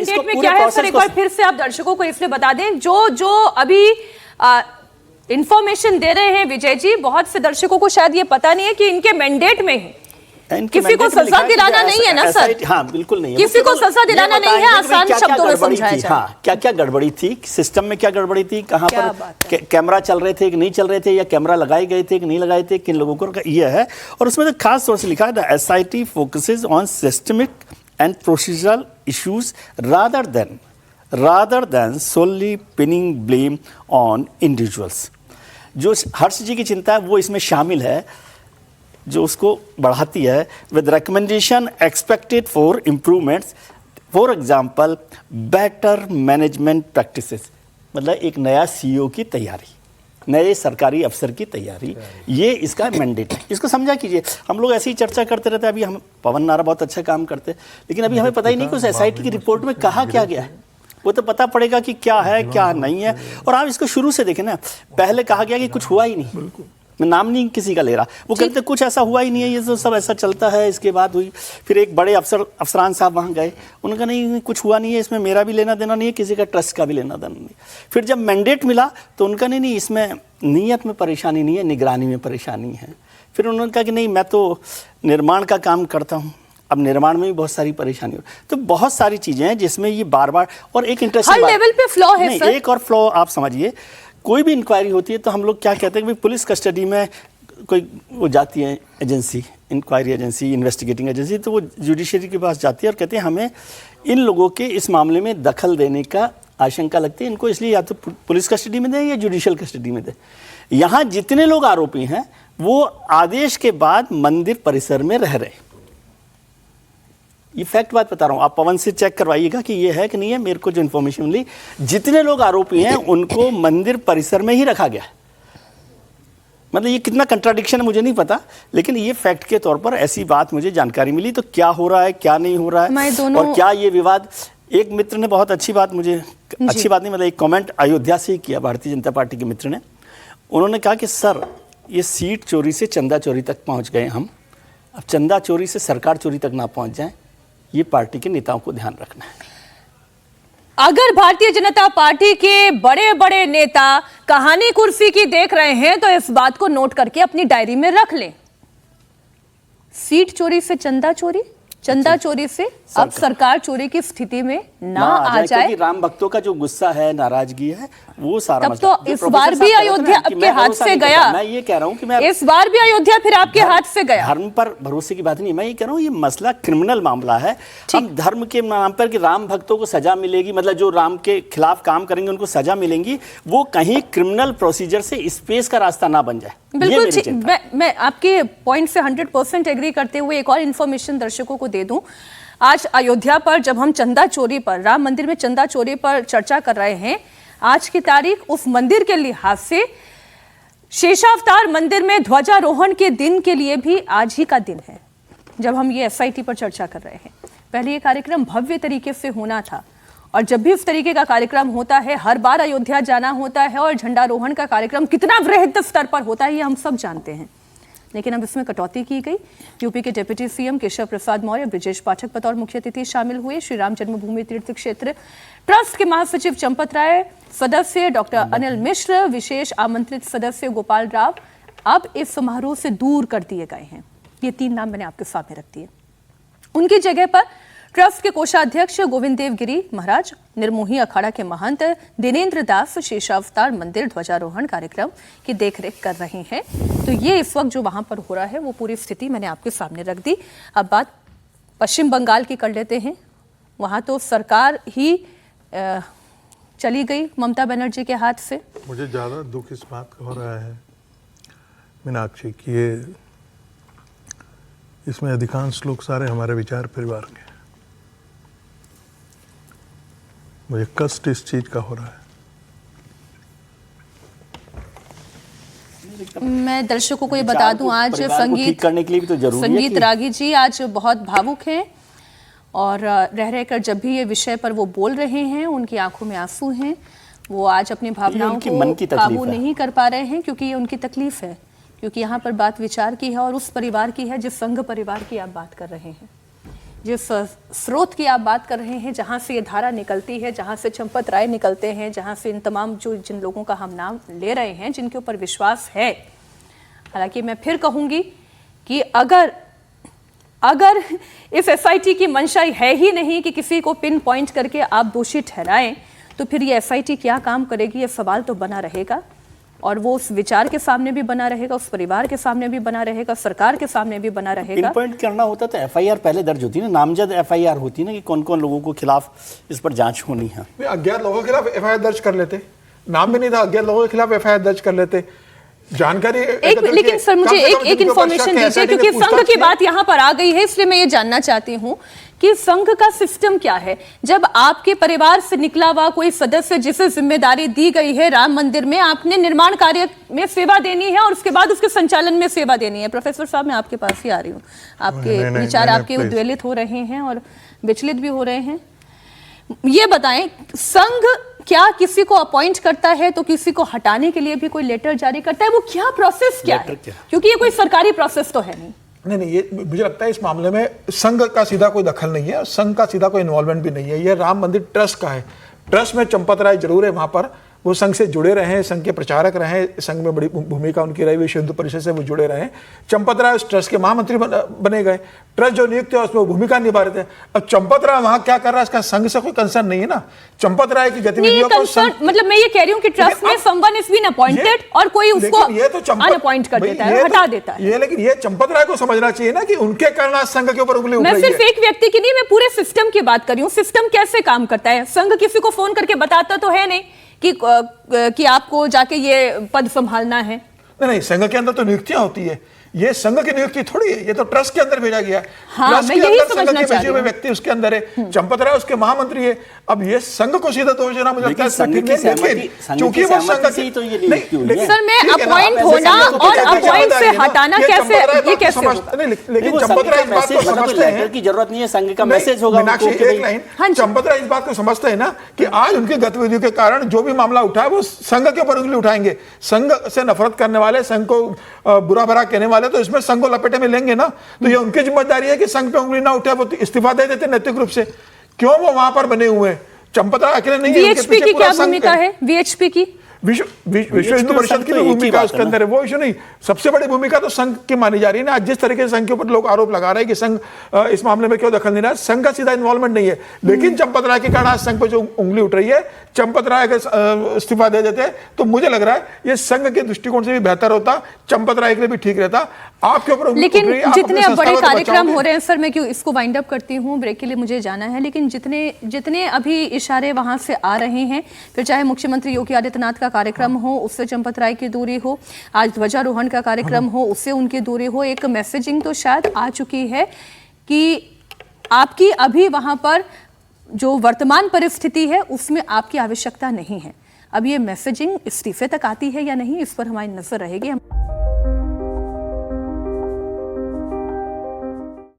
Mandate में क्या है सर, एक बार फिर से आप दर्शकों को इसलिए बता दें, जो अभी इंफॉर्मेशन दे रहे हैं विजय जी, बहुत से दर्शकों को शायद ये पता नहीं है कि इनके मैंडेट में है किसी को सजा दिलाना नहीं है ना सर। हाँ बिल्कुल नहीं है, किसी को सजा दिलाना नहीं है, आसान शब्दों में समझाया जाए। हाँ, क्या क्या गड़बड़ी थी सिस्टम में, क्या गड़बड़ी थी, कहाँ पर कैमरा चल रहे थे कि नहीं चल रहे थे, या कैमरा लगाए गए थे कि नहीं लगाए थे, किन लोगों को, ये है। और उसमें तो खास तौर से लिखा है, the SIT focuses on systemic and procedural issues rather than solely pinning blame on individuals। जो हर्ष जी की चिंता है वो इसमें शामिल है, जो उसको बढ़ाती है, with recommendation expected for improvements, for example better management practices. मतलब एक नया CEO की तैयारी, नए सरकारी अफसर की तैयारी, ये इसका मैंडेट है। इसको समझा कीजिए। हम लोग ऐसी ही चर्चा करते रहते हैं। अभी हम पवन नारा बहुत अच्छा काम करते हैं, लेकिन अभी हमें पता ही नहीं कि उस SIT की रिपोर्ट में कहा क्या गया है। वो तो पता पड़ेगा कि क्या है क्या नहीं है। और आप इसको शुरू से देखें ना, पहले कहा गया कि कुछ हुआ ही नहीं, मैं नाम नहीं किसी का ले रहा, वो कहते कुछ ऐसा हुआ ही नहीं है, ये तो सब ऐसा चलता है। इसके बाद हुई, फिर एक बड़े अफसरान साहब वहाँ गए, उनका नहीं कुछ हुआ नहीं है, इसमें मेरा भी लेना देना नहीं है, किसी का ट्रस्ट का भी लेना देना नहीं। फिर जब मैंडेट मिला तो उनका नहीं इसमें नीयत में परेशानी नहीं है, निगरानी में परेशानी है। फिर उन्होंने कहा कि नहीं मैं तो निर्माण का काम करता हूँ, अब निर्माण में भी बहुत सारी परेशानी हो। तो बहुत सारी चीजें हैं जिसमें ये बार बार, और एक इंटरेस्टिंग हर लेवल पे फ्लॉ है सर। एक और फ्लॉ आप समझिए, कोई भी इंक्वायरी होती है तो हम लोग क्या कहते हैं कि पुलिस कस्टडी में कोई वो जाती है agency, inquiry agency, investigating agency, तो वो जुडिशरी के पास जाती है और कहते हैं हमें इन लोगों के इस मामले में दखल देने का आशंका लगती है, इनको इसलिए या तो पुलिस कस्टडी में दें या जुडिशियल कस्टडी में दें। यहाँ जितने लोग आरोपी हैं वो आदेश के बाद मंदिर परिसर में रह रहे। ये फैक्ट बात बता रहा हूँ, आप पवन से चेक करवाइएगा कि ये है कि नहीं है। मेरे को जो इन्फॉर्मेशन मिली, जितने लोग आरोपी हैं उनको मंदिर परिसर में ही रखा गया है। मतलब ये कितना कंट्राडिक्शन है मुझे नहीं पता, लेकिन ये फैक्ट के तौर पर ऐसी बात मुझे जानकारी मिली। तो क्या हो रहा है क्या नहीं हो रहा है, और क्या ये विवाद, एक मित्र ने बहुत अच्छी बात, मुझे अच्छी बात नहीं मतलब एक कमेंट अयोध्या से ही किया, भारतीय जनता पार्टी के मित्र ने। उन्होंने कहा कि सर ये सीट चोरी से चंदा चोरी तक पहुँच गए हम, अब चंदा चोरी से सरकार चोरी तक ना पहुँच जाए, ये पार्टी के नेताओं को ध्यान रखना है। अगर भारतीय जनता पार्टी के बड़े बड़े नेता कहानी कुर्सी की देख रहे हैं तो इस बात को नोट करके अपनी डायरी में रख लें। सीट चोरी से चंदा चोरी, चंदा चोरी से अब सरकार चोरी की स्थिति में ना आ जाए। क्योंकि राम भक्तों का जो गुस्सा है, नाराजगी है, वो सारा तब तो इस बार भी अयोध्या आपके हाथ से गया। मैं ये कह रहा हूँ कि मैं इस बार भी अयोध्या फिर आपके हाथ से गया। धर्म पर भरोसे की बात नहीं, मैं ये कह रहा हूँ ये मसला क्रिमिनल मामला है। हम धर्म के नाम पर कि राम भक्तों को सजा मिलेगी, मतलब जो राम के खिलाफ काम करेंगे उनको सजा मिलेंगी, वो कहीं क्रिमिनल प्रोसीजर से स्पेस का रास्ता ना बन जाए। बिल्कुल, मैं आपके पॉइंट से 100% एग्री करते हुए एक और इन्फॉर्मेशन दर्शकों को दे दूं। आज अयोध्या पर जब हम चंदा चोरी पर, राम मंदिर में चंदा चोरी पर चर्चा कर रहे हैं, आज की तारीख उस मंदिर के लिहाज से शेषावतार मंदिर में ध्वजारोहण के दिन के लिए भी आज ही का दिन है जब हम ये SIT पर चर्चा कर रहे हैं। पहले ये कार्यक्रम भव्य तरीके से होना था, और जब भी इस तरीके का कार्यक्रम होता है, हर बार अयोध्या जाना होता है, और झंडारोहण का कार्यक्रम कितना वृहद स्तर पर होता है ये हम सब जानते हैं। लेकिन अब इसमें कटौती की गई। यूपी के डिप्टी CM केशव प्रसाद मौर्य, ब्रिजेश पाठक बतौर मुख्य अतिथि शामिल हुए। श्री राम जन्मभूमि तीर्थ क्षेत्र ट्रस्ट के महासचिव चंपत राय, सदस्य डॉक्टर अनिल मिश्र, विशेष आमंत्रित सदस्य गोपाल राव अब इस समारोह से दूर कर दिए गए हैं। ये 3 नाम मैंने आपके सामने रख दिए। उनकी जगह पर ट्रस्ट के कोषाध्यक्ष गोविंद देव गिरी महाराज, निर्मोही अखाड़ा के महंत दिनेंद्र दास शेषावतार मंदिर ध्वजारोहण कार्यक्रम की देखरेख कर रहे हैं। तो ये इस वक्त जो वहां पर हो रहा है वो पूरी स्थिति मैंने आपके सामने रख दी। अब बात पश्चिम बंगाल की कर लेते हैं। वहां तो सरकार ही चली गई ममता बनर्जी के हाथ से। मुझे ज़्यादा दुख इस बात का हो रहा है मीनाक्षी कि ये इसमें अधिकांश लोग सारे हमारे विचार परिवार के। मुझे कष्ट इस चीज का हो रहा है। मैं दर्शकों को ये बता दूं, आज संगीत करने के लिए भी तो जरूरी संगीत रागी जी आज बहुत भावुक हैं, और रह रहकर जब भी ये विषय पर वो बोल रहे हैं उनकी आंखों में आंसू हैं। वो आज अपनी भावनाओं को काबू नहीं कर पा रहे हैं, क्योंकि ये उनकी तकलीफ है, क्योंकि यहाँ पर बात विचार की है और उस परिवार की है जिस संघ परिवार की आप बात कर रहे हैं। जिस स्रोत की आप बात कर रहे हैं, जहां से ये धारा निकलती है, जहां से चंपत राय निकलते हैं, जहां से इन तमाम जिन लोगों का हम नाम ले रहे हैं, जिनके ऊपर विश्वास है, हालांकि मैं फिर कहूंगी कि अगर इस एसआईटी की मंशा है ही नहीं कि किसी को पिन पॉइंट करके आप दोषी ठहराएं, तो फिर ये एसआईटी क्या काम करेगी, ये सवाल तो बना रहेगा। और वो उस विचार के सामने भी बना रहेगा, उस परिवार के सामने भी बना रहेगा, सरकार के सामने भी बना रहेगा। पिन पॉइंट करना होता तो एफआईआर पहले दर्ज होती ना, नामजद एफआईआर होती ना कि कौन कौन लोगों को खिलाफ इस पर जांच होनी है। अज्ञात लोगों के खिलाफ एफआईआर दर्ज कर लेते, नाम भी नहीं था, अज्ञात लोगों के खिलाफ एफआईआर दर्ज कर लेते, जानकारी लेकिन सर मुझे एक इन्फॉर्मेशन दीजिए, क्योंकि संघ की बात यहाँ पर आ गई है, इसलिए मैं ये जानना चाहती हूँ कि संघ का सिस्टम क्या है। जब आपके परिवार से निकला हुआ कोई सदस्य जिसे जिम्मेदारी दी गई है राम मंदिर में, आपने निर्माण कार्य में सेवा देनी है और उसके बाद उसके संचालन में सेवा देनी है। प्रोफेसर साहब, मैं आपके पास ही आ रही हूँ, आपके विचार आपके उद्वेलित हो रहे हैं और विचलित भी हो रहे हैं। ये बताएं, संघ क्या किसी को अपॉइंट करता है तो किसी को हटाने के लिए भी कोई लेटर जारी करता है? वो क्या प्रोसेस क्या है? क्योंकि ये कोई सरकारी प्रोसेस तो है नहीं। ये मुझे लगता है इस मामले में संघ का सीधा कोई दखल नहीं है, संघ का सीधा कोई इन्वॉल्वमेंट भी नहीं है। ये राम मंदिर ट्रस्ट का है, ट्रस्ट में चंपत राय जरूर है, वहां पर वो संघ से जुड़े रहे, संघ के प्रचारक रहे, संघ में बड़ी भूमिका उनकी रही, विश्व हिंदू परिषद से वो जुड़े रहे। चंपत राय उस ट्रस्ट के महामंत्री बने गए, ट्रस्ट जो नियुक्त है उसमें वो भूमिका निभा रहे थे। अब चंपत राय वहां क्या कर रहा है, इसका संघ से कोई कंसर्न नहीं है ना। चंपत राय की गतिविधियों को मतलब मैं ये कह रही हूँ कि ट्रस्ट में समवन इज बीन अपॉइंटेड और कोई उसको अनअपॉइंट कर देता है, हटा देता है। लेकिन ये चंपत राय को समझना चाहिए ना कि उनके कारण आज संघ के ऊपर उंगली उठ रही है। मैं सिर्फ एक व्यक्ति की नहीं, मैं पूरे सिस्टम की बात कर रही हूँ। सिस्टम कैसे काम करता है? संघ किसी को फोन करके बताता तो है नहीं कि आपको जाके ये पद संभालना है। नहीं, संघ के अंदर तो नियुक्तियां होती है, ये संघ की नियुक्ति थोड़ी है, ये तो ट्रस्ट के अंदर भेजा गया है। हाँ, मैं यही समझना चाह रही हूं। व्यक्ति उसके अंदर है, चंपत राय उसके महामंत्री है। अब ये संघ को सीधा दोष देना मुझे लगता है क्योंकि वो संघ से ही तो ये नियुक्ति हुई है। सर, मैं अपॉइंट होना और अपॉइंट से हटाना कैसे, ये कैसे होगा? लेकिन चंपत राय इस बात को समझते हैं की जरूरत नहीं है, संघ का मैसेज होगा। चंपत राय इस बात को समझते हैं ना कि आज उनकी गतिविधियों के कारण जो भी मामला उठा है वो संघ के ऊपर उंगली उठाएंगे। संघ से नफरत करने वाले, संघ को बुरा भरा कहने वाले तो इसमें संघ को लपेटे में लेंगे ना। तो ये उनकी जिम्मेदारी है कि संघ पे उंगली ना उठे, वो इस्तीफा दे देते नैतिक रूप से। क्यों वो वहां पर बने हुए हैं? चंपत राय अकेले नहीं है। वीएचपी की क्या भूमिका है? वीएचपी की विश्व हिंदू परिषद की भूमिका उसके अंदर है, वो इशू नहीं। सबसे बड़ी भूमिका तो संघ की मानी जा रही है ना। आज जिस तरीके से संघ के ऊपर लोग आरोप लगा रहे हैं कि संघ इस मामले में क्यों दखल नहीं रहा है, संघ का सीधा इन्वॉल्वमेंट नहीं है। लेकिन चंपत राय के कारण आज संघ पर जो उंगली उठ रही है, चंपत राय अगर इस्तीफा दे देते तो मुझे लग रहा है ये संघ के दृष्टिकोण से भी बेहतर होता, चंपत राय के लिए भी ठीक रहता। आपके ऊपर लेकिन जितने अब बड़े कार्यक्रम हो रहे हैं, सर मैं क्यों इसको वाइंड अप करती हूँ, ब्रेक के लिए मुझे जाना है। लेकिन जितने अभी इशारे वहां से आ रहे हैं, फिर चाहे मुख्यमंत्री योगी आदित्यनाथ का कार्यक्रम हो, उससे चंपत राय की दूरी हो, आज ध्वजारोहण का कार्यक्रम हो, उससे उनकी दूरी हो, एक मैसेजिंग तो शायद आ चुकी है कि आपकी अभी वहां पर जो वर्तमान परिस्थिति है उसमें आपकी आवश्यकता नहीं है। अब ये मैसेजिंग इस्तीफे तक आती है या नहीं, इस पर हमारी नजर रहेगी।